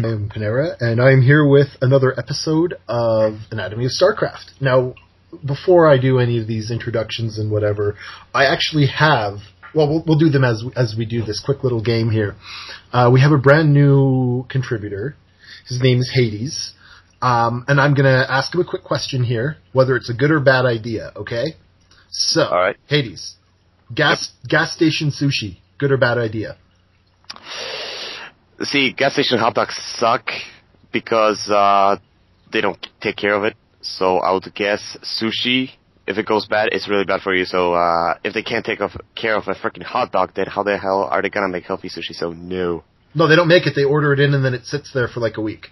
am Panera, and I am here with another episode of Anatomy of Starcraft. Now, before I do any of these introductions and whatever, I actually have... Well, we'll do them as we do this quick little game here. We have a brand new contributor. His name is Hades. And I'm going to ask him a quick question here, whether it's a good or bad idea, okay? So, all right. Hades, gas station sushi, good or bad idea? See, gas station hot dogs suck because they don't take care of it. So I would guess sushi, if it goes bad, it's really bad for you. So if they can't take care of a freaking hot dog, then how the hell are they going to make healthy sushi? So no. No, they don't make it. They order it in and then it sits there for like a week.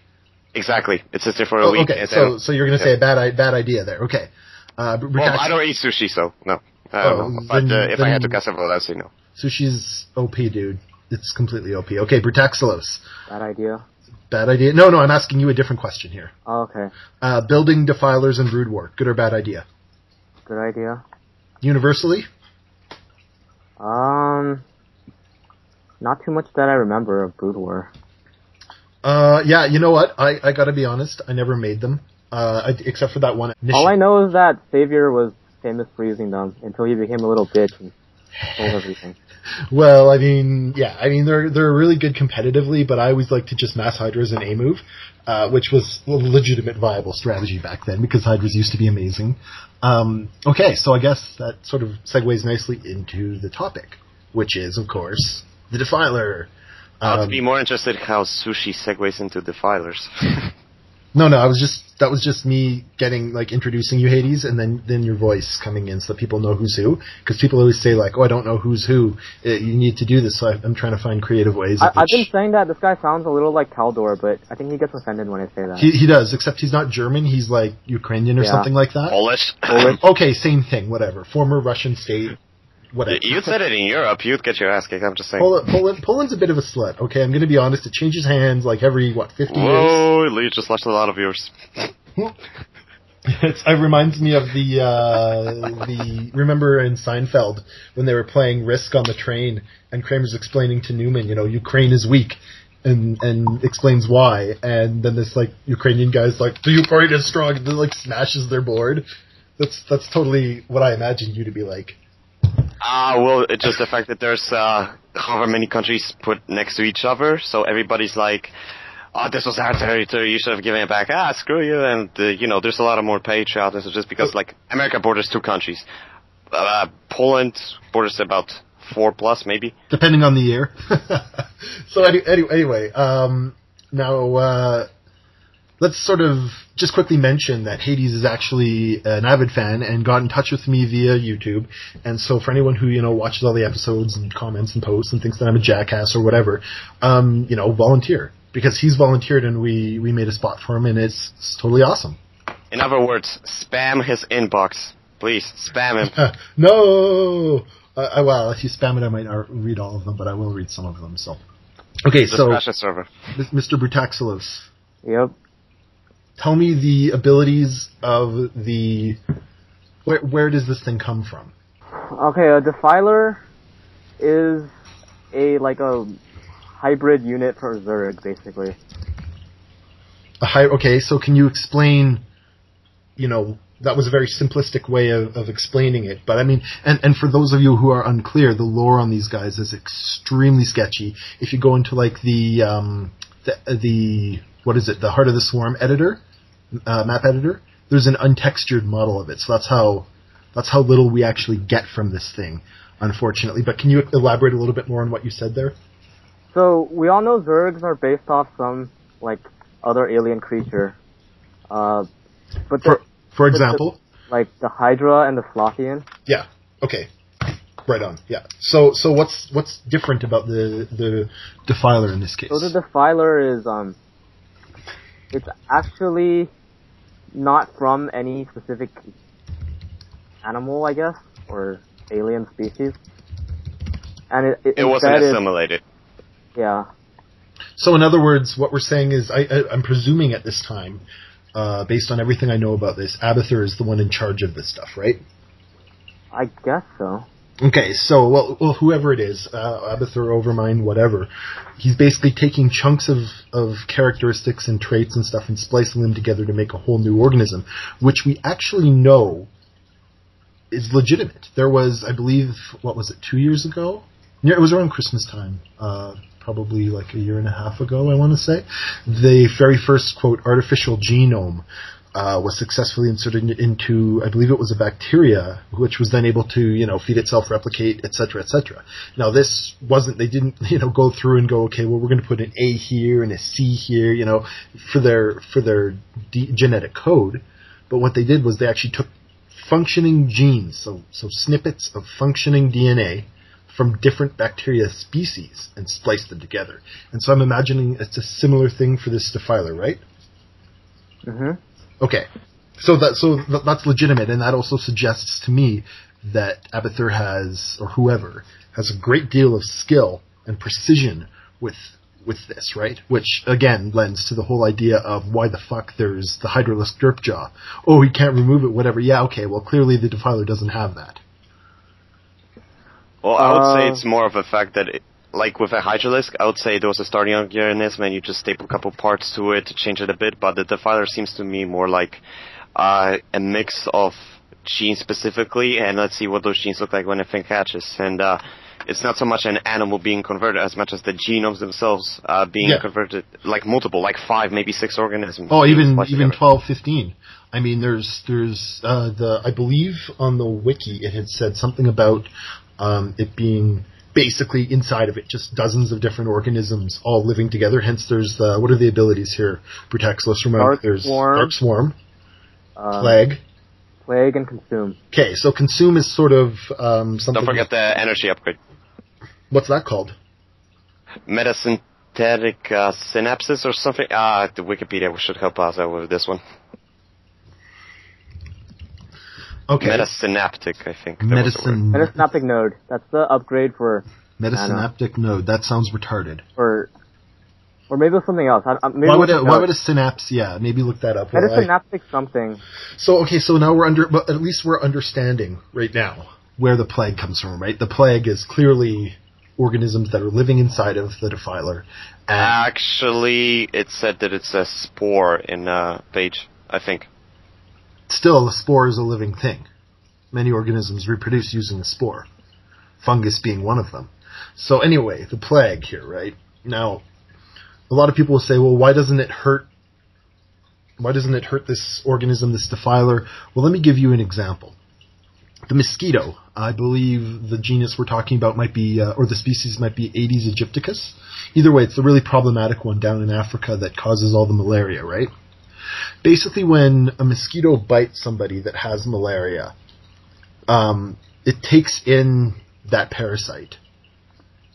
Exactly. It sits there for a week. Okay, so you're going to say a bad idea there. Okay. Well, I don't eat sushi, so no. But if I had to guess, I would say no. Sushi's OP, dude. It's completely OP. Okay, Brutaxelos. Bad idea. Bad idea? No, I'm asking you a different question here. Oh, okay. Building Defilers and Brood War. Good or bad idea? Good idea. Universally? Not too much that I remember of Brood War. Yeah, you know what? I gotta be honest. I never made them. Except for that one mission. All I know is that Savior was famous for using them until he became a little bitch and stole everything. Well, I mean, they're really good competitively, but I always like to just mass Hydras and A move, which was a legitimate viable strategy back then because Hydras used to be amazing. Okay, so I guess that sort of segues nicely into the topic, which is, of course, the Defiler. I'd be more interested how sushi segues into Defilers. No, that was just me introducing you, Hades, and then your voice coming in so that people know who's who. Because people always say I don't know who's who. You need to do this, so I'm trying to find creative ways. I've been saying that this guy sounds a little like Kaldor, but I think he gets offended when I say that. He does, except he's not German. He's like Ukrainian or something like that. Polish. Okay, same thing. Whatever. Former Russian state. Whatever. You said it in Europe, you'd get your ass kicked. I'm just saying. Poland's a bit of a slut. Okay, I'm going to be honest. It changes hands every 50 years. Whoa, you just lost a lot of viewers. It reminds me of the remember in Seinfeld when they were playing Risk on the train and Kramer's explaining to Newman, Ukraine is weak. And explains why, and then this Ukrainian guy's the Ukraine is strong, and then smashes their board. That's totally what I imagined you to be like. Well, it's just the fact that there's however many countries put next to each other, so everybody's like, oh, this was our territory, you should have given it back. Screw you, and, there's a lot of more patriotism just because, America borders 2 countries. Poland borders about 4+, maybe. Depending on the year. So, anyway, now, let's sort of just quickly mention that Hades is actually an avid fan and got in touch with me via YouTube. And so for anyone who, watches all the episodes and comments and posts and thinks that I'm a jackass or whatever, volunteer. Because he's volunteered and we made a spot for him and it's totally awesome. In other words, spam his inbox. Please, spam him. No! Well, if you spam it, I might not read all of them, but I will read some of them, so. Okay, just so, crash the server. Mr. Brutaxelos. Yep. Tell me the abilities of the... Where does this thing come from? Okay, a Defiler is a hybrid unit for Zerg, basically. Okay, so can you explain, that was a very simplistic way of explaining it, but I mean, and for those of you who are unclear, the lore on these guys is extremely sketchy. If you go into the what is it, the Heart of the Swarm editor, map editor, there's an untextured model of it, so that's how little we actually get from this thing, unfortunately. But can you elaborate a little bit more on what you said there? So, we all know Zergs are based off some, other alien creature. For example? The Hydra and the Slothian. Yeah, okay. Right on, yeah. So what's different about the Defiler in this case? So the Defiler is, it's actually not from any specific animal, I guess, or alien species. And it wasn't assimilated. Yeah. So in other words, what we're saying is, I'm presuming at this time, based on everything I know about this, Abathur is the one in charge of this stuff, right? I guess so. Okay, so, well, whoever it is, Abathur, Overmind, whatever, he's basically taking chunks of characteristics and traits and stuff and splicing them together to make a whole new organism, which we actually know is legitimate. There was, I believe, 2 years ago? Yeah, it was around Christmas time, probably like a year and a half ago, I want to say. The very first, quote, artificial genome was successfully inserted into, I believe it was a bacteria, which was then able to, feed itself, replicate, etc., etc. Now, this wasn't, they didn't, go through and go, okay, well, we're going to put an A here and a C here, for their genetic code. But what they did was they actually took functioning genes, so snippets of functioning DNA from different bacteria species and spliced them together. And so I'm imagining it's a similar thing for this Defiler, right? Mm-hmm. Okay, so that's legitimate, and that also suggests to me that Abathur has, or whoever, has a great deal of skill and precision with this, right? Which, again, lends to the whole idea of why the fuck there's the Hydralisk Derp Jaw. Oh, he can't remove it, whatever. Yeah, okay, well, clearly the Defiler doesn't have that. Well, I would say it's more of a fact that, like with a Hydralisk, I would say there was a starting organism and you just staple a couple parts to it to change it a bit, but the Defiler seems to me more like a mix of genes specifically, and let's see what those genes look like when a thing hatches. And it's not so much an animal being converted as much as the genomes themselves being converted, like multiple, like 5, maybe 6 organisms. Oh, even 12, 15. I mean, there's I believe on the wiki it had said something about it being basically inside of it just dozens of different organisms all living together. Hence, there's what are the abilities here? Protects, let's remember. There's Dark Swarm, Plague, and Consume. Okay, so Consume is sort of something. Don't forget the energy upgrade. What's that called? Metasynthetic synapses or something. The Wikipedia should help us out with this one. Okay. Metasynaptic, I think. Metasynaptic node. That's the upgrade for... Metasynaptic node. That sounds retarded. Or maybe it's something else. Why would a synapse... Yeah, maybe look that up. Metasynaptic something. So now but at least we're understanding right now where the plague comes from, right? The plague is clearly organisms that are living inside of the Defiler. Actually, it said that it's a spore in page, I think. Still, a spore is a living thing. Many organisms reproduce using a spore. Fungus being one of them. So anyway, the plague here, right? Now, a lot of people will say, well, why doesn't it hurt this organism, this Defiler? Well, let me give you an example. The mosquito, I believe the genus we're talking about might be, or the species might be Aedes aegypticus. Either way, it's the really problematic one down in Africa that causes all the malaria, right? Basically, when a mosquito bites somebody that has malaria, it takes in that parasite.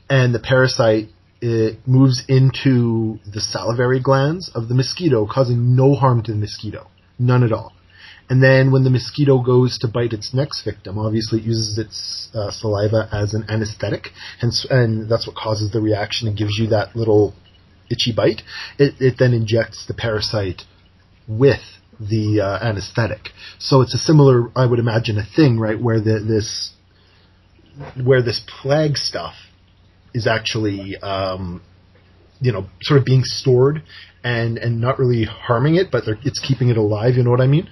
And the parasite, it moves into the salivary glands of the mosquito, causing no harm to the mosquito. None at all. And then when the mosquito goes to bite its next victim, obviously it uses its saliva as an anesthetic, and that's what causes the reaction and gives you that little itchy bite. It then injects the parasite with the anesthetic. So it's a similar, I would imagine, a thing, right, where this plague stuff is actually, sort of being stored and not really harming it, but it's keeping it alive, you know what I mean?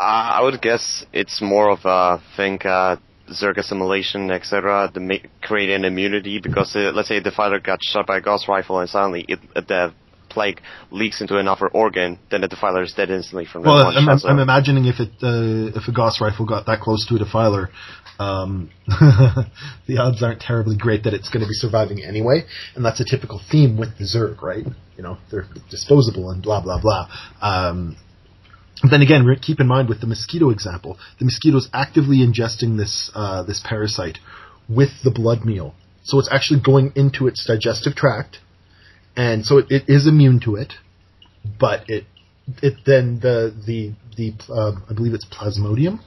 I would guess it's more of a thing, Zerg assimilation, etc., to create an immunity, because let's say the Defiler got shot by a Gauss rifle and suddenly the plague leaks into another organ, then the Defiler is dead instantly from that one shot. I'm imagining if a Gauss rifle got that close to a Defiler, the odds aren't terribly great that it's going to be surviving anyway, and that's a typical theme with the Zerg, right? They're disposable and blah, blah, blah. Then again, keep in mind with the mosquito example, the mosquito's actively ingesting this parasite with the blood meal. So it's actually going into its digestive tract, and so it is immune to it, but it then the I believe it's Plasmodium.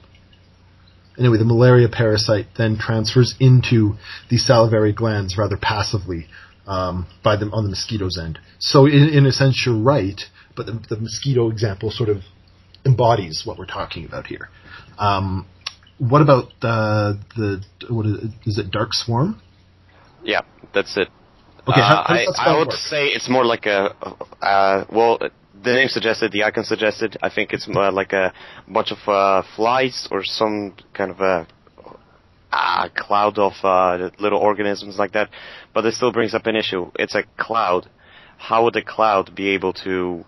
Anyway, the malaria parasite then transfers into the salivary glands rather passively on the mosquito's end. So in a sense, you're right, but the mosquito example sort of embodies what we're talking about here. What about what is it? Dark Swarm? Yeah, that's it. Okay, how does that I spell would work? say it's more like well, the name suggested, the icon suggested. I think it's more like a bunch of flies or some kind of a cloud of little organisms like that. But it still brings up an issue. It's a cloud. How would a cloud be able to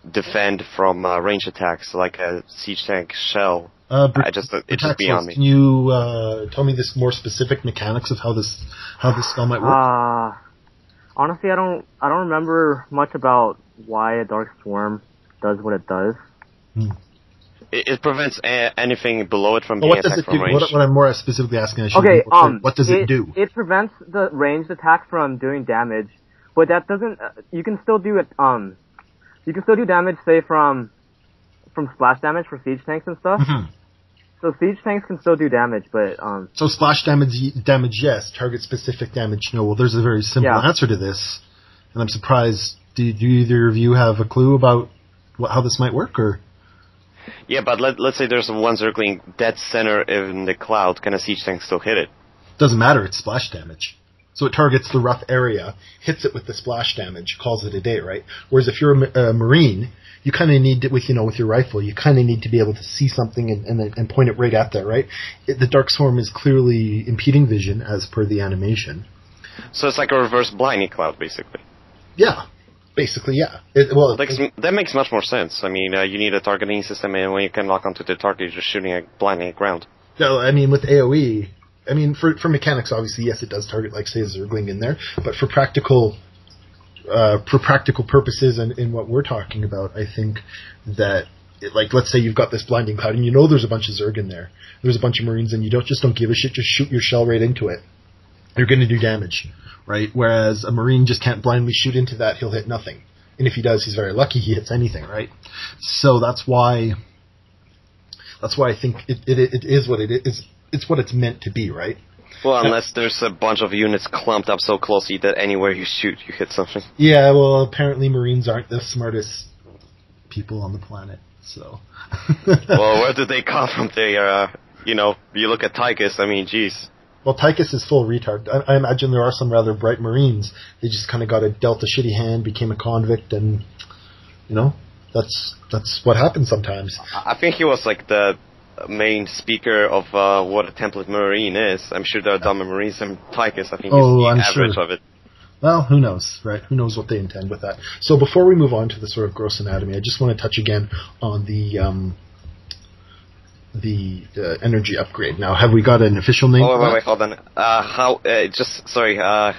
defend from range attacks like a siege tank shell? It's just beyond me. Can you tell me this more specific mechanics of how this spell might work? Honestly, I don't remember much about why a Dark Swarm does what it does. It prevents anything below it from being attacked from range. What I'm more specifically asking, what does it do? It prevents the ranged attack from doing damage, but that doesn't. You can still do it. You can still do damage, say from splash damage for siege tanks and stuff. Mm-hmm. So siege tanks can still do damage, but So splash damage, yes. Target specific damage, no. Well, there's a very simple answer to this, and I'm surprised. Do either of you have a clue about how this might work, or? Yeah, but let's say there's one circling dead center in the cloud. Can a siege tank still hit it? Doesn't matter. It's splash damage. So it targets the rough area, hits it with the splash damage, calls it a day, right? Whereas if you're a Marine, you kind of need to, with your rifle, you kind of need to be able to see something and point it right at there, right? The Dark Swarm is clearly impeding vision as per the animation. So it's like a reverse blinding cloud, basically. Yeah. Basically, yeah. That makes much more sense. I mean, you need a targeting system, and when you can lock onto the target, you're just shooting blinding at ground. No, I mean, with AoE, for mechanics, obviously, yes, it does target, like, say, a Zergling in there, but for practical purposes and in what we're talking about, I think that, let's say you've got this blinding cloud, and you know there's a bunch of Zerg in there, there's a bunch of Marines, and you don't give a shit, just shoot your shell right into it. You're going to do damage, right? Whereas a Marine just can't blindly shoot into that, he'll hit nothing. And if he does, he's very lucky he hits anything, right? So that's why I think it is what it is. It's what it's meant to be, right? Well, unless there's a bunch of units clumped up so closely that anywhere you shoot, you hit something. Yeah, well, apparently Marines aren't the smartest people on the planet, so... Well, where did they come from? They are, you look at Tychus, I mean, geez. Well, Tychus is full retard. I imagine there are some rather bright Marines. They just kind of got dealt a shitty hand, became a convict, and, that's what happens sometimes. I think he was like the main speaker of what a template Marine is. I'm sure there are dumber Marines than Tychus. I think he's the average of it. Well, who knows, right? Who knows what they intend with that. So before we move on to the sort of gross anatomy, I just want to touch again on the energy upgrade. Now, have we got an official name? Oh, wait, hold on.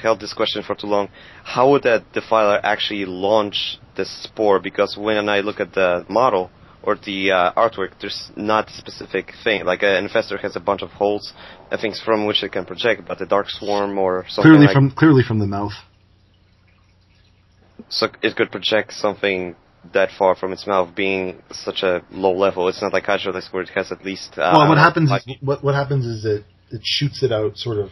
Held this question for too long. How would that Defiler actually launch the spore? Because when I look at the model or the artwork, there's not a specific thing. Like an infestor has a bunch of holes, things from which it can project, but the Dark Swarm or something clearly from the mouth. So it could project something that far from its mouth, being such a low level. It's not like Hydralisk where it has at least... what happens is it shoots it out, sort of,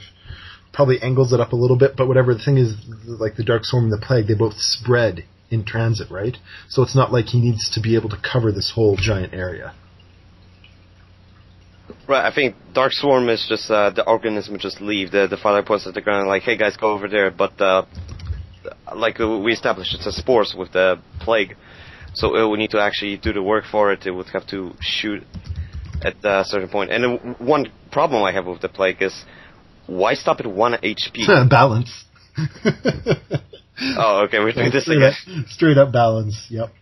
probably angles it up a little bit, but whatever, the thing is, like the Dark Swarm and the Plague, they both spread in transit, right? So it's not like he needs to be able to cover this whole giant area. Right, I think Dark Swarm is just, the organism would just leave. The Defiler puts at the ground like, hey guys, go over there, but, like we established, it's a spores with the Plague. So it would need to actually do the work for it. It would have to shoot at a certain point. And one problem I have with the Plague is, why stop at 1 HP? Balance. Oh, okay, we're doing this again. Straight up balance, yep.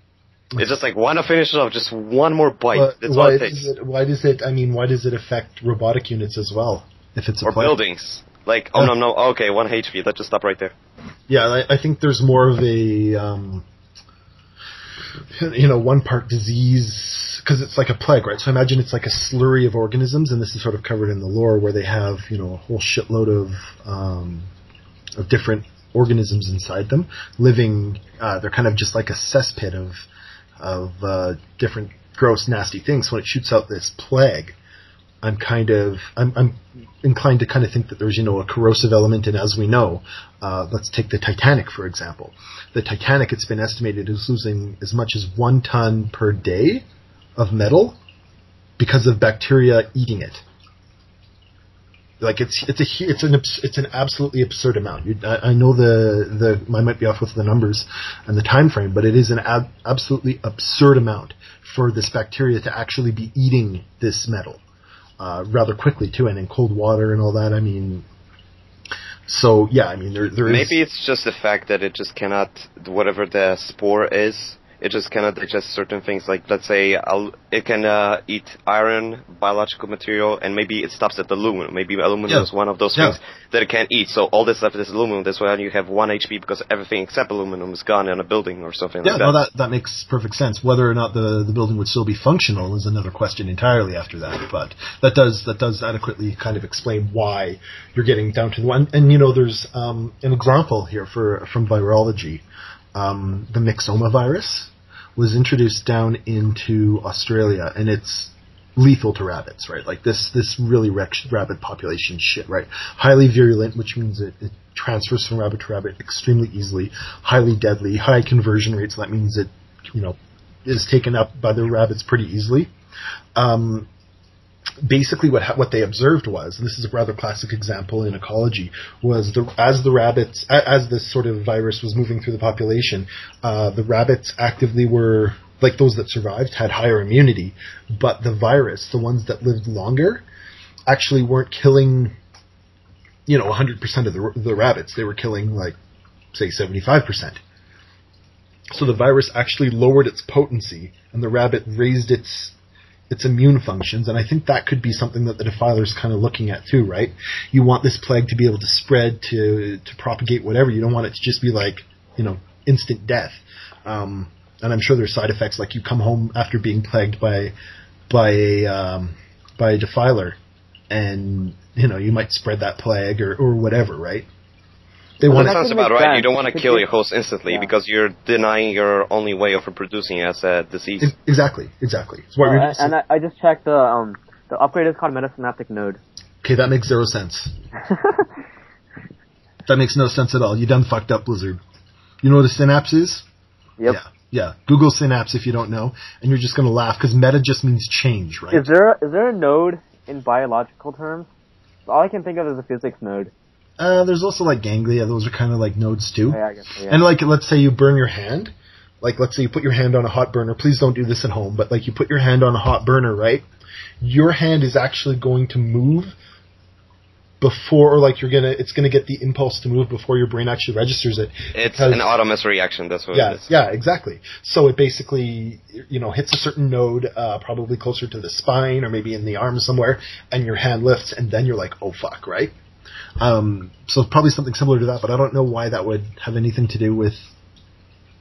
It's just like, why not finish it off? Just one more bite. That's all it takes. Why does it affect robotic units as well? If it's a Plague? Buildings. Like, no, okay, 1 HP, let's just stop right there. Yeah, I think there's more of a... one part disease, because it's like a plague, right? So imagine it's like a slurry of organisms, and this is sort of covered in the lore, where they have, a whole shitload of different organisms inside them, living, they're kind of just like a cesspit of different gross, nasty things. So when it shoots out this plague, I'm inclined to kind of think that there's, a corrosive element, and as we know, let's take the Titanic, for example. The Titanic, it's been estimated, is losing as much as 1 ton per day of metal because of bacteria eating it. Like it's an absolutely absurd amount. I know I might be off with the numbers and the time frame, but it is an absolutely absurd amount for this bacteria to actually be eating this metal rather quickly too, and in cold water and all that. I mean, so yeah, I mean there is. Maybe it's just the fact that it just cannot, whatever the spore is, it just cannot digest certain things. Like, let's say it can eat iron, biological material, and maybe it stops at aluminum. Maybe aluminum is one of those things that it can't eat. So all that's left is aluminum. That's why you have 1 HP, because everything except aluminum is gone in a building or something like that. Yeah, no, that makes perfect sense. Whether or not the building would still be functional is another question entirely after that. But that does adequately kind of explain why you're getting down to the one. And there's an example here from virology. The myxoma virus was introduced down into Australia, and it's lethal to rabbits, right? Like this really wrecks rabbit population shit, right? Highly virulent, which means it transfers from rabbit to rabbit extremely easily. Highly deadly, high conversion rates. So that means it, is taken up by the rabbits pretty easily. Basically what they observed was, and this is a rather classic example in ecology, was as this sort of virus was moving through the population, the rabbits actively were, like those that survived, had higher immunity, but the virus, the ones that lived longer, actually weren't killing, 100% of the rabbits. They were killing, like, say, 75%. So the virus actually lowered its potency, and the rabbit raised its immune functions, and I think that could be something that the Defiler's kind of looking at too, right? You want this plague to be able to spread, to propagate, whatever. You don't want it to just be like, instant death. And I'm sure there's side effects, like you come home after being plagued by a Defiler, and you might spread that plague or whatever, right? That sounds about right. You don't want to kill your host instantly because you're denying your only way of reproducing as a disease. Exactly. And I just checked the upgrade is called metasynaptic node. Okay, that makes zero sense. That makes no sense at all. You done fucked up, Blizzard. You know what a synapse is? Yep. Yeah. Google synapse if you don't know, and you're just going to laugh because meta just means change, right? Is there a node in biological terms? All I can think of is a physics node. There's also like ganglia. Those are kind of like nodes too. Yeah, I guess so, yeah. And like, let's say you burn your hand. Like, let's say you put your hand on a hot burner. Please don't do this at home. But like, you put your hand on a hot burner, right? Your hand is actually going to move before, or like it's gonna get the impulse to move before your brain actually registers it. It's an autonomous reaction. That's what it is. Yeah, exactly. So it basically, hits a certain node, probably closer to the spine or maybe in the arm somewhere, and your hand lifts, and then you're like, oh fuck, right? So probably something similar to that, but I don't know why that would have anything to do with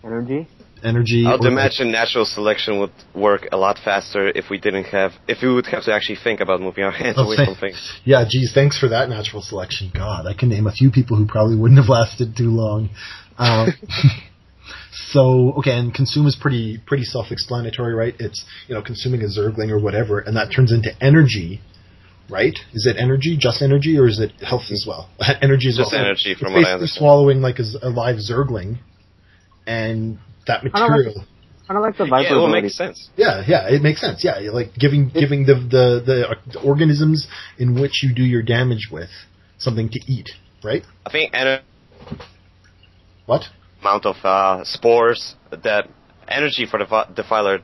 energy. I would imagine natural selection would work a lot faster if we would have to actually think about moving our hands away from things. Yeah, geez, thanks for that natural selection. God, I can name a few people who probably wouldn't have lasted too long. So, okay, and consume is pretty self-explanatory, right? It's, consuming a zergling or whatever, and that turns into energy. Right? Is it energy, just energy, or is it health as well? Energy as well. Just energy, from what I understand. It's swallowing like a live zergling, and that material. Kind of like the viper. Yeah, it will make sense. Yeah, it makes sense. Yeah, like giving the organisms in which you do your damage with something to eat, right? I think what amount of spores that energy for the Defiler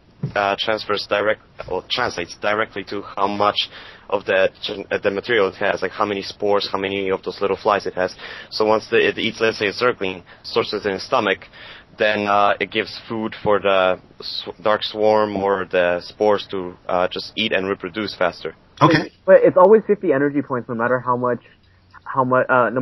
translates directly to how much of the material it has, like how many spores, how many of those little flies it has. So once it eats, let's say, a zergling, stores it in its stomach, then it gives food for the dark swarm or the spores to just eat and reproduce faster. Okay. But it's always 50 energy points, no matter no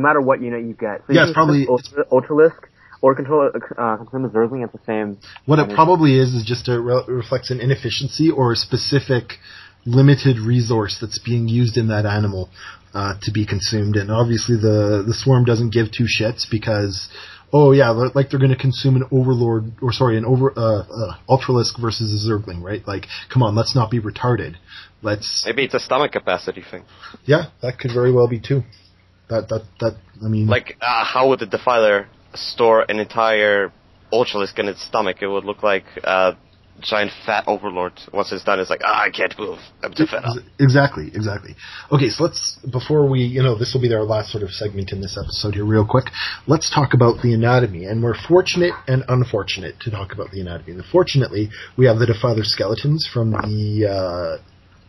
matter what unit you get. So it's probably Ultralisk or control a zergling at the same. What it probably is just reflects an inefficiency or a specific limited resource that's being used in that animal to be consumed. And obviously the swarm doesn't give two shits because, like they're going to consume an Ultralisk versus a zergling, right? Like, come on, let's not be retarded. Maybe it's a stomach capacity thing. Yeah, that could very well be too. I mean, like, how would the Defiler store an entire Ultralisk in its stomach? It would look like giant fat overlord. Once it's done, it's like, I can't move. I'm too fat up. Exactly. Okay, so before we, this will be our last sort of segment in this episode here real quick, let's talk about the anatomy. And we're fortunate and unfortunate to talk about the anatomy. And fortunately, we have the Defiler skeletons from the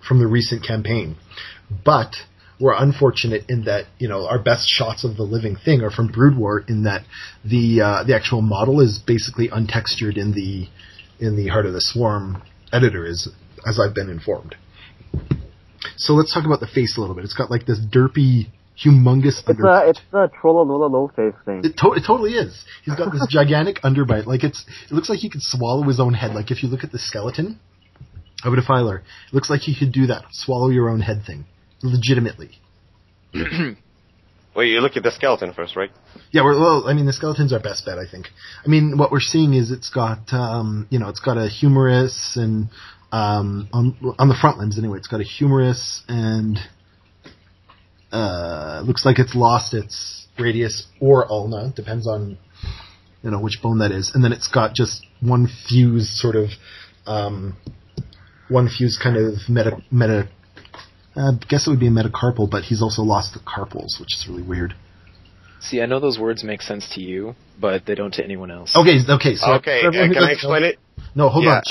recent campaign. But we're unfortunate in that, our best shots of the living thing are from Brood War, in that the actual model is basically untextured in the Heart of the Swarm editor, as I've been informed. So let's talk about the face a little bit. It's got like this derpy, humongous underbite. It's the Trollololo face thing. It totally is. He's got this gigantic underbite. Like it looks like he could swallow his own head. Like if you look at the skeleton of a Defiler, it looks like he could do that, swallow your own head thing. Legitimately. Well, you look at the skeleton first, right? Yeah, the skeleton's our best bet, I think. I mean, what we're seeing is it's got, it's got a humerus and, on the front limbs anyway, it's got a humerus and, looks like it's lost its radius or ulna, depends on, which bone that is. And then it's got just one fused kind of I guess it would be a metacarpal, but he's also lost the carpals, which is really weird. See, I know those words make sense to you, but they don't to anyone else. Okay. So can I explain it? No, hold on.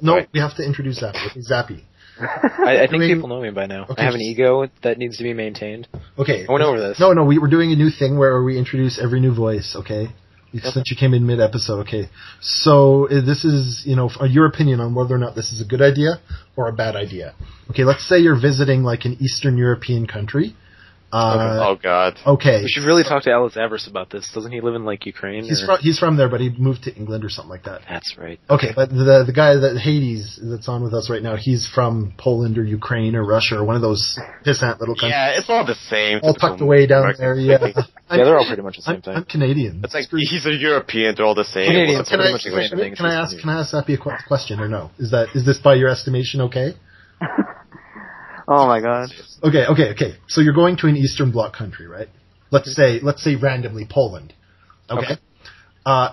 No, we have to introduce Zappy. Zappy. I think people know me by now. Okay. I have an ego that needs to be maintained. Okay. I went over this. No, we're doing a new thing where we introduce every new voice, okay? Since you came in mid-episode, okay. So this is, your opinion on whether or not this is a good idea or a bad idea. Okay, let's say you're visiting like an Eastern European country. Oh God. Okay. We should really talk to Alice Avarice about this. Doesn't he live in like Ukraine? He's from there, but he moved to England or something like that. That's right. Okay, but the guy that Hades that's on with us right now, he's from Poland or Ukraine or Russia or one of those pissant little countries. Yeah, it's all the same. All tucked away down there. Yeah. They're all pretty much the same thing. I'm Canadian. It's like he's a European. They're all the same. Canadians Can I ask Zappy a question or no? Is this by your estimation okay? Oh my god. Okay. So you're going to an Eastern Bloc country, right? Let's say randomly Poland. Okay.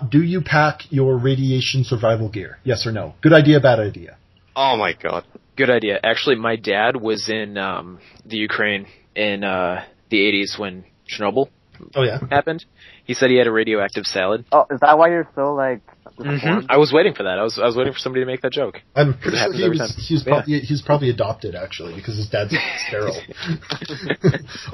Do you pack your radiation survival gear? Yes or no? Good idea, bad idea? Oh my god. Good idea. Actually, my dad was in the Ukraine in the 80s when Chernobyl happened. He said he had a radioactive salad. Oh, is that why you're so like? Mm-hmm. I was waiting for that. I was waiting for somebody to make that joke. I'm pretty sure he's probably adopted actually because his dad's sterile.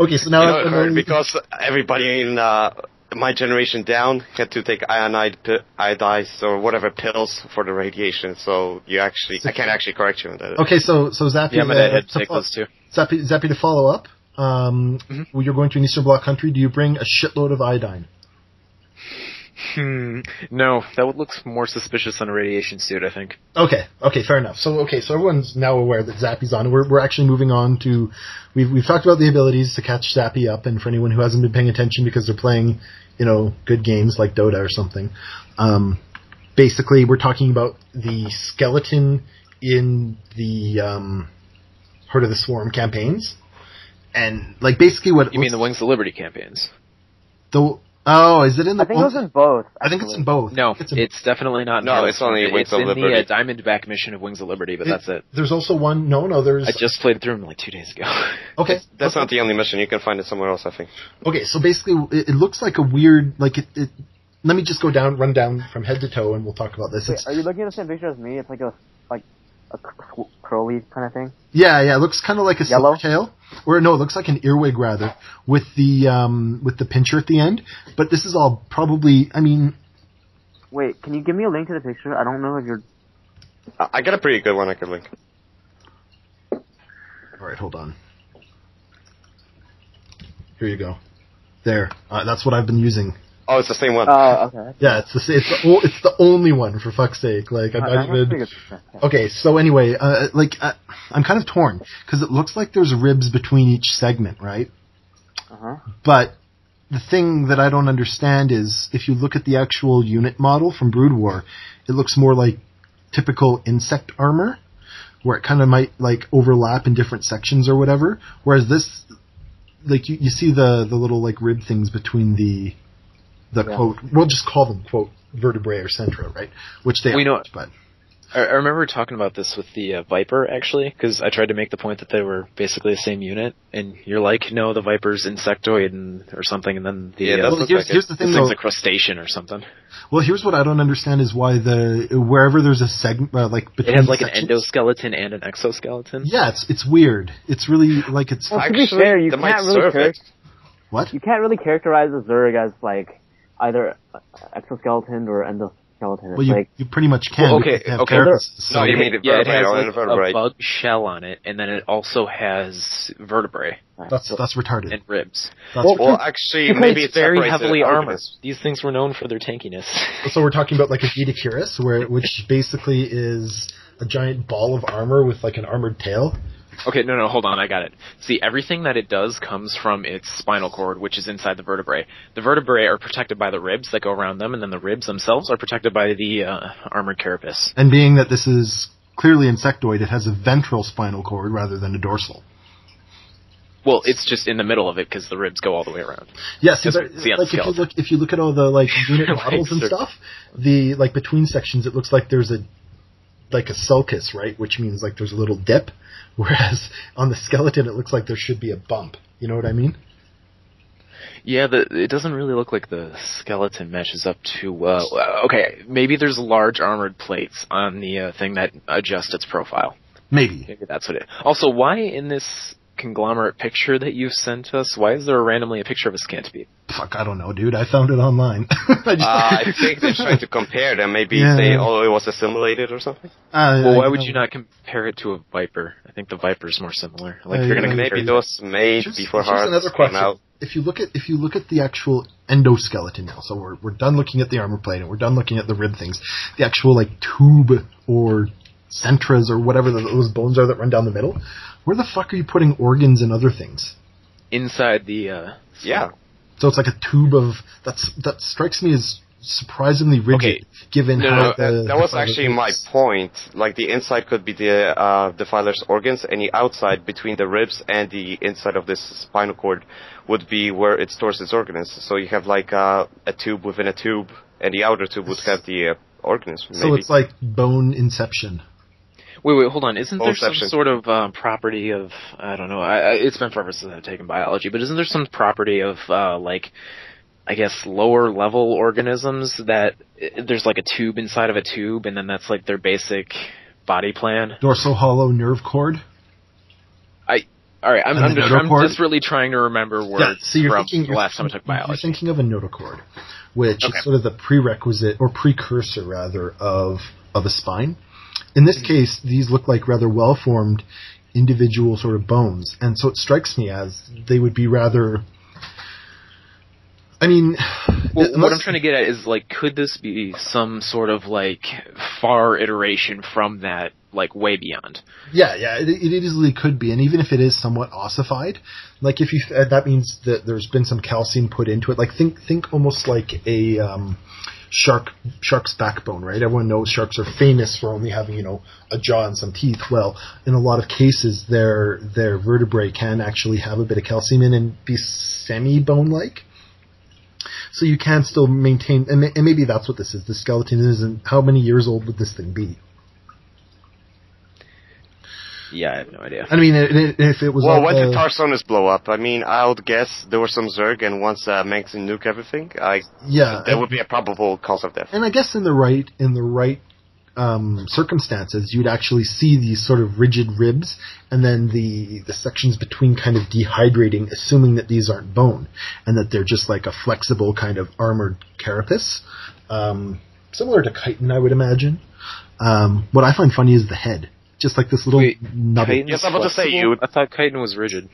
Okay, so now because everybody in my generation down had to take iodized or whatever pills for the radiation. So I can't actually correct you on that. Okay, so Zappy. Yeah, my dad had to take those too. Zappy, to follow up. When you're going to an Eastern Bloc country, do you bring a shitload of iodine? No, that would look more suspicious on a radiation suit, I think. Okay, fair enough. So everyone's now aware that Zappy's on. We're actually moving on to, we've talked about the abilities to catch Zappy up, and for anyone who hasn't been paying attention because they're playing, good games like Dota or something, basically we're talking about the skeleton in the Heart of the Swarm campaigns, and like basically what you mean the Wings of Liberty campaigns? Is it in the? I think it was in both. I think it's in both. No, it's definitely not. No, it's only Wings of Liberty. It's in the Diamondback mission of Wings of Liberty, but that's it. There's also one. No, there's. I just played through them like 2 days ago. Okay, that's not the only mission. You can find it somewhere else, I think. Okay, so basically, it looks like a weird, like it. Let me just run down from head to toe, and we'll talk about this. Wait, are you looking at the same picture as me? It's like a curly kind of thing. Yeah, it looks kind of like a silver tail, or no, it looks like an earwig rather, with the pincher at the end. But this is all probably, Wait, can you give me a link to the picture? I don't know if you're. I got a pretty good one I could link. All right, hold on. Here you go. There, that's what I've been using. Oh, it's the same one. Oh, okay. Yeah, it's the only one, for fuck's sake. Like, I'm not even. Okay, so anyway, I'm kind of torn because it looks like there's ribs between each segment, right? But the thing that I don't understand is if you look at the actual unit model from Brood War, it looks more like typical insect armor, where it kind of might like overlap in different sections or whatever. Whereas this, like, you see the little like rib things between the quote, we'll just call them quote vertebrae or centra, right? Which they know, but I remember talking about this with the Viper, actually, because I tried to make the point that they were basically the same unit, and you're like, no, the Viper's insectoid or something, and then here's the thing, thing's a crustacean or something. Well, here's what I don't understand is why wherever there's a segment, between it has like sections, an endoskeleton and an exoskeleton. Yeah, it's weird. It's really like it's. Well, to be fair, you can't really What? You can't really characterize a Zerg as like either exoskeleton or endoskeleton. Well, you pretty much can. Well, okay. No, you mean it has like a bug shell on it, and then it also has vertebrae. That's retarded. And ribs. Well, actually, maybe it's very heavily armored. These things were known for their tankiness. So we're talking about like a Edicurus, which basically is a giant ball of armor with like an armored tail. Okay, no, hold on, I got it. See, everything that it does comes from its spinal cord, which is inside the vertebrae. The vertebrae are protected by the ribs that go around them, and then the ribs themselves are protected by the armored carapace. And being that this is clearly insectoid, it has a ventral spinal cord rather than a dorsal. Well, it's just in the middle of it because the ribs go all the way around. Yes, if you look at all the like unit models and stuff, the like between sections, it looks like there's a sulcus, right? Which means like there's a little dip, whereas on the skeleton it looks like there should be a bump. You know what I mean? Yeah, it doesn't really look like the skeleton matches up too well. Okay, maybe there's large armored plates on the thing that adjust its profile. Maybe that's what it. Also, why in this conglomerate picture that you sent us, why is there randomly a picture of a scantipede? Fuck, I don't know, dude. I found it online. I think they're trying to compare them. Maybe it was assimilated or something. Well, why would you not compare it to a Viper? I think the Viper's more similar. Like you're gonna maybe it was made before Hearts came out. If you look at the actual endoskeleton now, so we're done looking at the armor plate and we're done looking at the rib things. The actual like tube or centras or whatever those bones are that run down the middle. Where the fuck are you putting organs and other things? Inside the yeah. So it's like a tube of that strikes me as surprisingly rigid, given how that was actually my point. Like the inside could be the Defiler's organs, and the outside between the ribs and the inside of this spinal cord would be where it stores its organs. So you have like a tube within a tube, and the outer tube would have the organs. Maybe. So it's like bone inception. Wait, hold on. Isn't there some sort of property of, I don't know, it's been forever since I've taken biology, but isn't there some property of, like, I guess, lower level organisms that there's like a tube inside of a tube, and then that's like their basic body plan? Dorsal hollow nerve cord? Alright, I'm just really trying to remember words from the last time I took biology. You're thinking of a notochord, which is sort of the prerequisite, or precursor rather, of a spine. In this case, these look like rather well-formed individual sort of bones, and so it strikes me as they would be rather... I mean... Well, what I'm trying to get at is, like, could this be some sort of, like, far iteration from that, like, way beyond? Yeah, it easily could be, and even if it is somewhat ossified, like, if you... that means that there's been some calcium put into it. Like, think almost like a... shark's backbone, right? Everyone knows sharks are famous for only having, a jaw and some teeth. Well, in a lot of cases, their vertebrae can actually have a bit of calcium in and be semi-bone-like. So you can still maintain, and maybe that's what this is. The skeleton isn't. How many years old would this thing be? Yeah, I have no idea. I mean, if it was... Well, when did Tarsonis blow up? I mean, I would guess there were some Zerg, and once Mengson nuked everything, that would be a probable cause of death. And I guess in the right circumstances, you'd actually see these sort of rigid ribs, and then the sections between kind of dehydrating, assuming that these aren't bone, and that they're just like a flexible kind of armored carapace, similar to chitin, I would imagine. What I find funny is the head. Just like this little nubby. Yes, I'm about to say I thought chitin was rigid.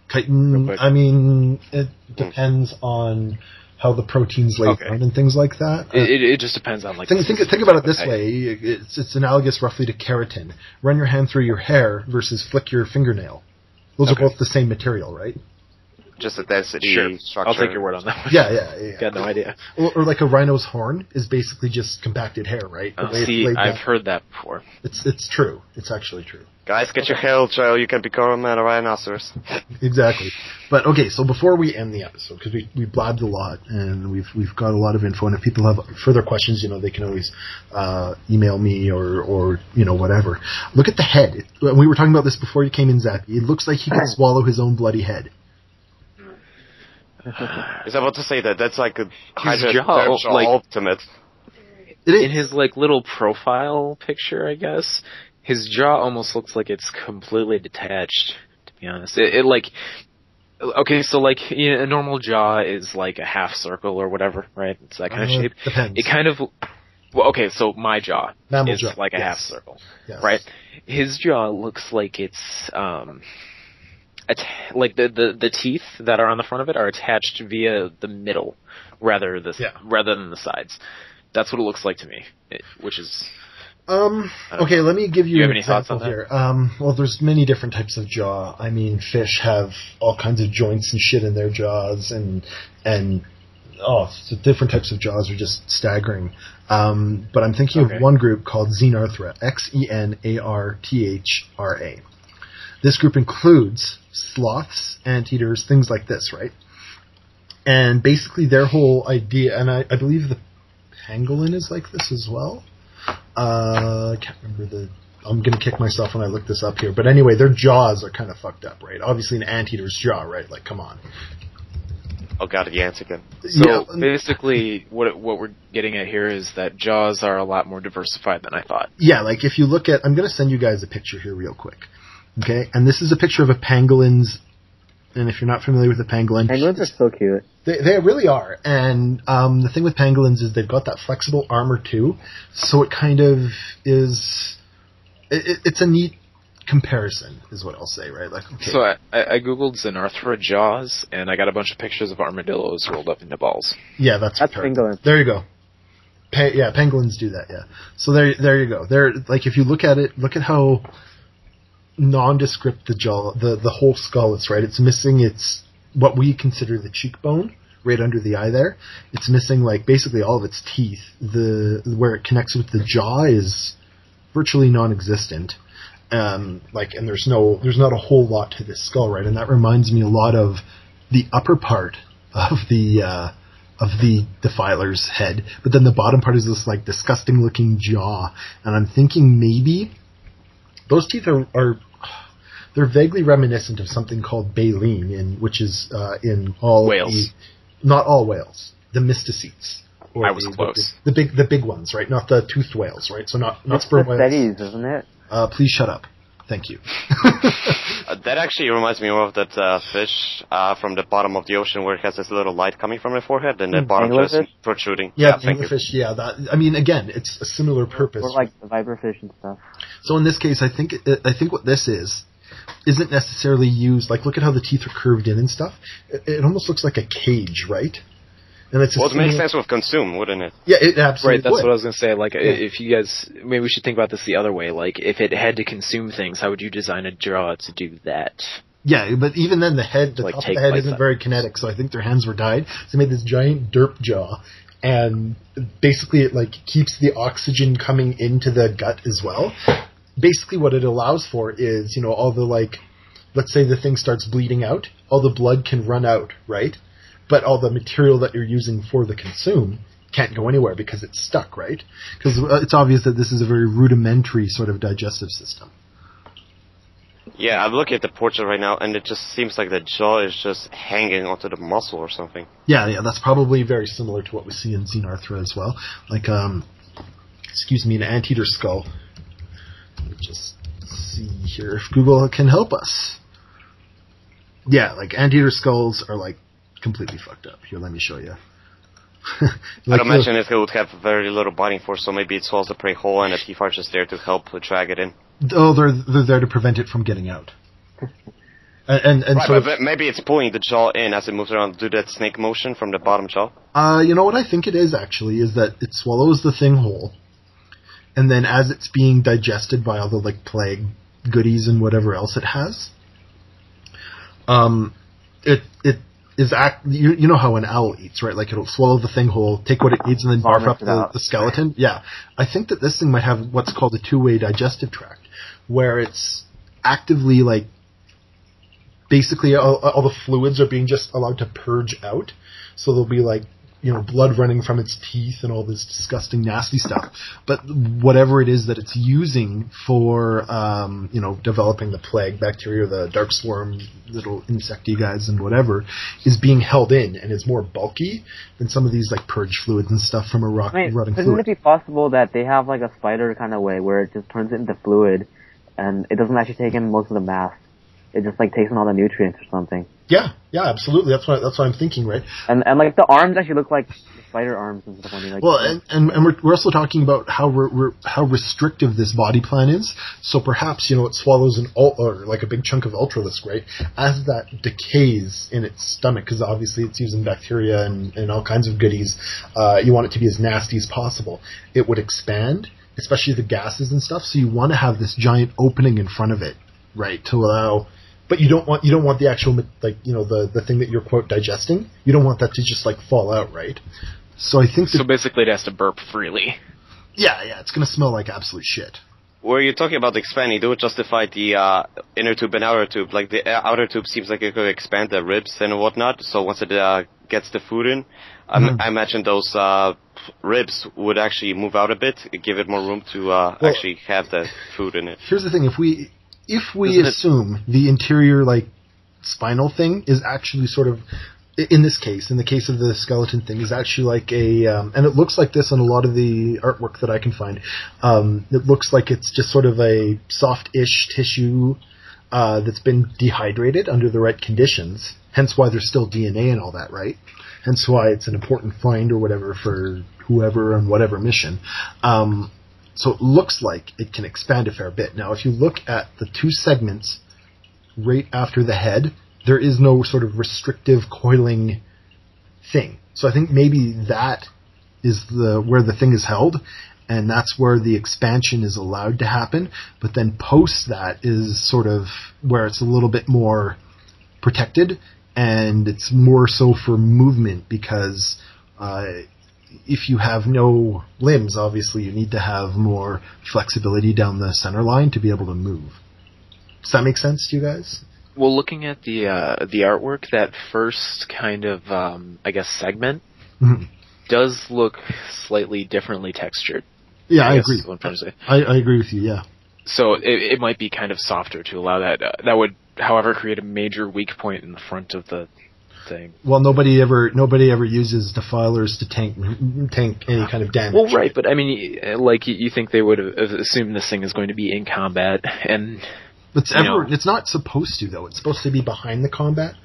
Chitin, I mean, it depends on how the proteins lay down and things like that. It just depends on like. Think about it this way: it's analogous roughly to keratin. Run your hand through your hair versus flick your fingernail. Those are both the same material, right? just a density structure. I'll take your word on that one. Yeah. Got no idea. Or like a rhino's horn is basically just compacted hair, right? I've heard that before. It's true. It's actually true. Guys, get your hair trail. You can become a rhinoceros. Exactly. But okay, so before we end the episode, because we blabbed a lot and we've got a lot of info, and if people have further questions, they can always email me or whatever. Look at the head. We were talking about this before you came in, Zappy. It looks like he could swallow his own bloody head. I was about to say that's like a jaw, ultimate. In his little profile picture, I guess, his jaw almost looks like it's completely detached. To be honest, okay, so a normal jaw is like a half circle or whatever, right? It's that kind of shape. Depends. It kind of. Well, okay, so my jaw Mammal is jaw. like a Yes. half circle, Yes. right? His jaw looks like it's the teeth that are on the front of it are attached via the middle rather than the sides. That's what it looks like to me, which is... Okay, let me give you have an any thoughts example on here. Well, there's many different types of jaw. I mean, fish have all kinds of joints and shit in their jaws, and so different types of jaws are just staggering. But I'm thinking of one group called Xenarthra, Xenarthra. This group includes sloths, anteaters, things like this, right? And basically their whole idea, and I believe the pangolin is like this as well. I can't remember I'm going to kick myself when I look this up here. But anyway, their jaws are kind of fucked up, right? Obviously an anteater's jaw, right? Like, come on. Oh god, the ants again. So basically, what we're getting at here is that jaws are a lot more diversified than I thought. Yeah, like if you look at, I'm going to send you guys a picture here real quick. Okay, and this is a picture of a pangolin's, and if you're not familiar with the pangolin... Pangolins are so cute. They really are, and the thing with pangolins is they've got that flexible armor too, so it kind of is... It's a neat comparison, is what I'll say, right? Like, okay. So I googled Xenarthra jaws, and I got a bunch of pictures of armadillos rolled up into balls. Yeah, that's pangolin. There you go. Pangolins do that, yeah. So there you go. They're, like, if you look at it, look at how nondescript the jaw, the whole skull is, right? It's missing what we consider the cheekbone, right under the eye there. It's missing, like, basically all of its teeth. Where it connects with the jaw is virtually non-existent. And there's not a whole lot to this skull, right? And that reminds me a lot of the upper part of the Defiler's head, but then the bottom part is this, like, disgusting looking jaw. And I'm thinking maybe those teeth they're vaguely reminiscent of something called baleen, which is in all whales. Not all whales, the mysticetes. I was close. The big ones, right? Not the toothed whales, right? So not sperm whales. It's the isn't it? Please shut up. Thank you. That actually reminds me of that fish from the bottom of the ocean where it has this little light coming from the forehead and the bottom just protruding. Yeah, anglerfish, yeah. I mean, again, it's a similar purpose. Or like the viperfish and stuff. So in this case, I think what this isn't necessarily used, like, look at how the teeth are curved in and stuff. It almost looks like a cage, right? And it makes sense with consume, wouldn't it? Yeah, it absolutely Right, that's would. what I was going to say. Like, if you guys, maybe we should think about this the other way. Like, if it had to consume things, how would you design a jaw to do that? Yeah, but even then, the top of the head isn't very kinetic, so I think their hands were dyed. So they made this giant derp jaw, and basically it, like, keeps the oxygen coming into the gut as well. Basically what it allows for is, all the, like, let's say the thing starts bleeding out, all the blood can run out, right? But all the material that you're using for the consume can't go anywhere because it's stuck, right? Because it's obvious that this is a very rudimentary sort of digestive system. Yeah, I'm looking at the portrait right now, and it just seems like the jaw is just hanging onto the muscle or something. Yeah, that's probably very similar to what we see in Xenarthra as well. Like, an anteater skull. Let me just see here if Google can help us. Yeah, like, anteater skulls are, like, completely fucked up. Here, let me show you. I'd imagine it would have very little biting force, so maybe it swallows the prey whole and the teeth are just there to help drag it in. Oh, they're there to prevent it from getting out. And right, so but maybe it's pulling the jaw in as it moves around, do that snake motion from the bottom jaw? You know what I think it is, actually, is that it swallows the thing whole, and then as it's being digested by all the, like, plague goodies and whatever else it has, it you know how an owl eats, right? Like it'll swallow the thing whole, take what it eats, and then barf up the skeleton. Yeah, I think that this thing might have what's called a two-way digestive tract, where it's actively like basically all the fluids are being just allowed to purge out. So there'll be like, blood running from its teeth and all this disgusting, nasty stuff. But whatever it is that it's using for, developing the plague bacteria, the dark swarm, little insecty guys and whatever, is being held in and is more bulky than some of these like purge fluids and stuff from a rotting fluid. Couldn't it be possible that they have like a spider kind of way where it just turns it into fluid and it doesn't actually take in most of the mass? It just like takes in all the nutrients or something. Yeah, absolutely. That's what I'm thinking, right? And like the arms actually look like spider arms and stuff. And we're also talking about how restrictive this body plan is. So perhaps it swallows or like a big chunk of Ultralisk, right? As that decays in its stomach, because obviously it's using bacteria and all kinds of goodies. You want it to be as nasty as possible. It would expand, especially the gases and stuff. So you want to have this giant opening in front of it, right, to allow. But you don't want the actual, like, the thing that you're, quote, digesting. You don't want that to just, like, fall out, right? So I think So basically it has to burp freely. Yeah, it's going to smell like absolute shit. Where you're talking about expanding, do it justify the inner tube and outer tube? Like, the outer tube seems like it could expand the ribs and whatnot, so once it gets the food in, I imagine those ribs would actually move out a bit, give it more room to actually have the food in it. Here's the thing, if we assume the interior, like, spinal thing is actually sort of, in the case of the skeleton thing, is actually like and it looks like this on a lot of the artwork that I can find, it looks like it's just sort of a soft-ish tissue that's been dehydrated under the right conditions, hence why there's still DNA and all that, right? Hence why it's an important find or whatever for whoever on whatever mission. So it looks like it can expand a fair bit. Now, if you look at the two segments right after the head, there is no sort of restrictive coiling thing. So I think maybe that is where the thing is held, and that's where the expansion is allowed to happen. But then post that is sort of where it's a little bit more protected, and it's more so for movement because if you have no limbs, obviously you need to have more flexibility down the center line to be able to move. Does that make sense to you guys? Well, looking at the artwork, that first kind of, segment does look slightly differently textured. Yeah, I agree. Is what I'm trying to say. I agree with you, yeah. So it might be kind of softer to allow that. That would, however, create a major weak point in the front of the thing. Well, nobody ever uses defilers to tank any kind of damage. Well, right, but I mean, like you think they would have assumed this thing is going to be in combat, and it's not supposed to though. It's supposed to be behind the combat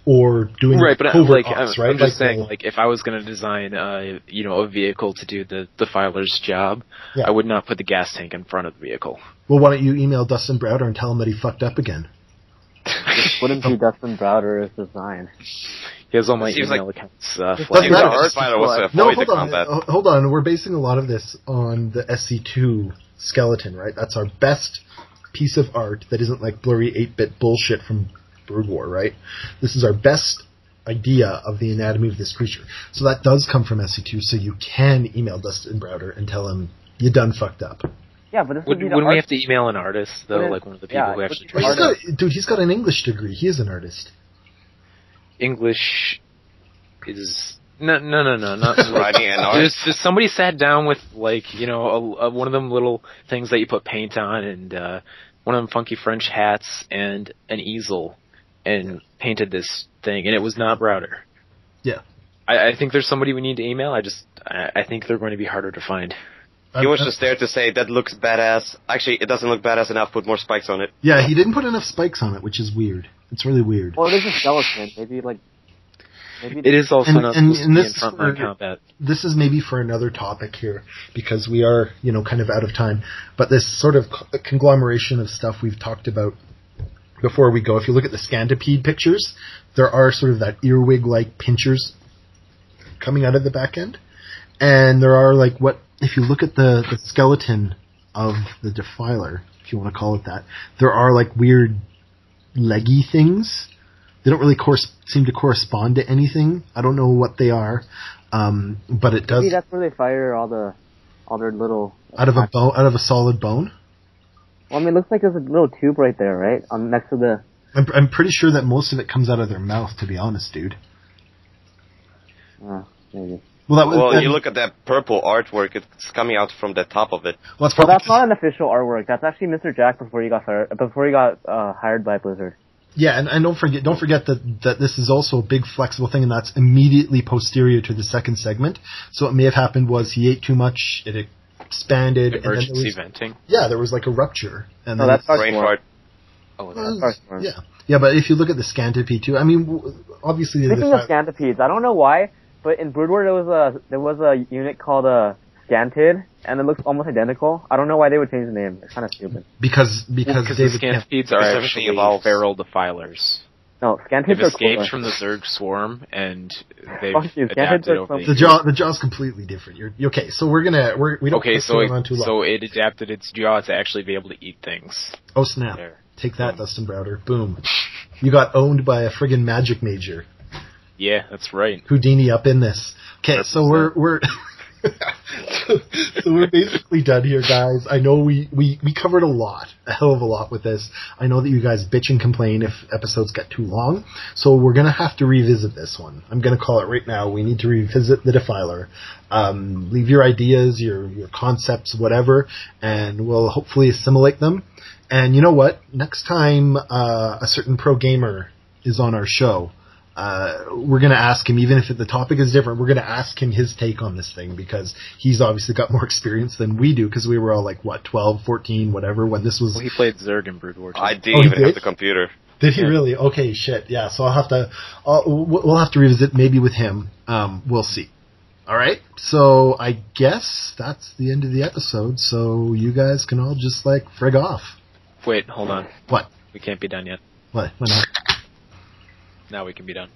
or doing right. But covert I'm ops, right? I'm just saying, like if I was going to design a vehicle to do the defiler's job, yeah. I would not put the gas tank in front of the vehicle. Well, why don't you email Dustin Browder and tell him that he fucked up again? This wouldn't be Dustin Browder's design. He has all my email accounts. Hold on. We're basing a lot of this on the SC2 skeleton, right? That's our best piece of art that isn't like blurry 8-bit bullshit from Brood War, right? This is our best idea of the anatomy of this creature. So that does come from SC2, so you can email Dustin Browder and tell him you done fucked up. Yeah, but wouldn't we have to email an artist though, like one of the people who actually drew it? He's got an English degree. He is an artist. English is not writing an art. There's somebody sat down with like one of them little things that you put paint on and one of them funky French hats and an easel and painted this thing, and it was not Browder. Yeah, I think there's somebody we need to email. I think they're going to be harder to find. He was just there to say, that looks badass. Actually, it doesn't look badass enough, put more spikes on it. Yeah, he didn't put enough spikes on it, which is weird. It's really weird. Well, it is a skeleton. Maybe it is also not supposed to be in frontline combat. This is maybe for another topic here, because we are, kind of out of time. But this sort of conglomeration of stuff we've talked about before we go, if you look at the Scantipede pictures, there are sort of that earwig-like pinchers coming out of the back end. And there are if you look at the skeleton of the Defiler, if you want to call it that, there are weird leggy things They don't really seem to correspond to anything. I don't know what they are, but it does. Maybe that's where they fire all their little out of a solid bone. Well, I mean, it looks like there's a little tube right there, right, next to the. I'm pretty sure that most of it comes out of their mouth. To be honest, dude. Maybe. Well, you look at that purple artwork; it's coming out from the top of it. Well, that's not an official artwork. That's actually Mr. Jack before he got hired by Blizzard. Yeah, and don't forget that this is also a big flexible thing, and that's immediately posterior to the second segment. So what may have happened was he ate too much, it expanded, emergency venting. Yeah, there was like a rupture, and that's brain fart. Oh, that's yeah, but if you look at the Scantipede too, I mean, obviously. Speaking of Scantipedes, I don't know why, but in Brood War there was a unit called Scantid, and it looks almost identical. I don't know why they would change the name. It's kind of stupid. Because the Scantipedes are actually feral defilers. No, Scantids they've escaped from the Zerg swarm, and they've adapted over the jaw's completely different. You're okay. So we don't. Okay, so it adapted its jaw to actually be able to eat things. Oh snap! There. Take that, Dustin Browder. Boom! You got owned by a friggin' magic major. Yeah, that's right. Houdini up in this. Okay, so we're so we're basically done here, guys. I know we covered a hell of a lot with this. I know that you guys bitch and complain if episodes get too long, so we're gonna have to revisit this one. I'm gonna call it right now. We need to revisit the Defiler. Leave your ideas, your concepts, whatever, and we'll hopefully assimilate them. And you know what? Next time a certain pro gamer is on our show, we're going to ask him, even if the topic is different, we're going to ask him his take on this thing, because he's obviously got more experience than we do, because we were all like, 12, 14, whatever, when this was... Well, he played Zerg in Brood War 2. I didn't even have the computer. Did he really? Okay, shit, yeah, so we'll have to revisit maybe with him. We'll see. Alright, so I guess that's the end of the episode, so you guys can all just, frig off. Wait, hold on. What? We can't be done yet. What? Why not? Now we can be done.